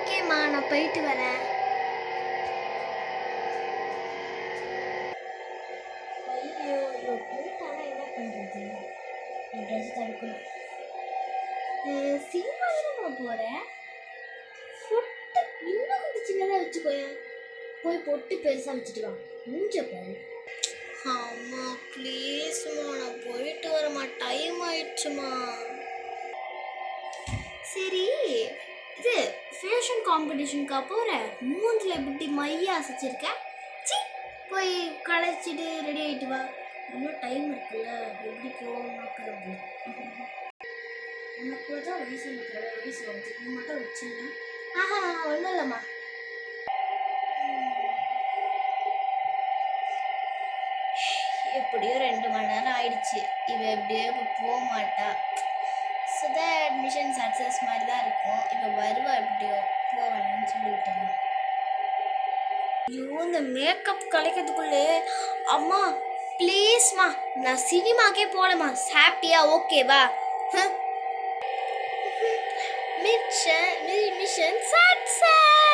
ஓகேம்மா, நான் போயிட்டு வரேன். ஐயோ, இவ போயிட்டானா என்ன பண்றது? ட்ரெஸ் தடுக்கணும். சினிமா தானே போறேன். பொட்டு இன்னும் கொஞ்சம் சின்னதாக வச்சுக்கோயேன். போய் பொட்டு பெருசாக வச்சுட்டு வா. மூஞ்ச பாரு. அம்மா ப்ளீஸ்மா, நான் போயிட்டு வரமா, டைம் ஆயிடுச்சுமா. சரி, இது ஃபேஷன் காம்படிஷனுக்கா போகிற? மூஞ்சில் எப்படி மைய அசைச்சிருக்க? சி, போய் களைச்சிட்டு ரெடி ஆகிட்டு வா. இன்னும் டைம் இருக்குல்ல, எப்படி போகணும்னாக்குறது. உனக்கு தான் வயசு, எனக்கு வயசு வந்து நீ மட்டும் வச்சுருந்தேன். ஆஹா, ஒன்றும் இல்லைம்மா. எப்படியோ 2 மணி நேரம் ஆயிடுச்சு. இவ எப்படியோ இப்போ போக மாட்டா. சுதா அட்மிஷன் சக்ஸஸ் மாதிரி தான் இருக்கும். இப்போ வருவா, எப்படியோ போவேன்னு சொல்லிவிட்டாங்க. ஐயோ, இந்த மேக்கப் கலைக்கிறதுக்குள்ளே அம்மா ப்ளீஸ்மா, நான் சினிமாக்கே போகலம்மா. ஹாப்பியா? ஓகேவா? Mission success.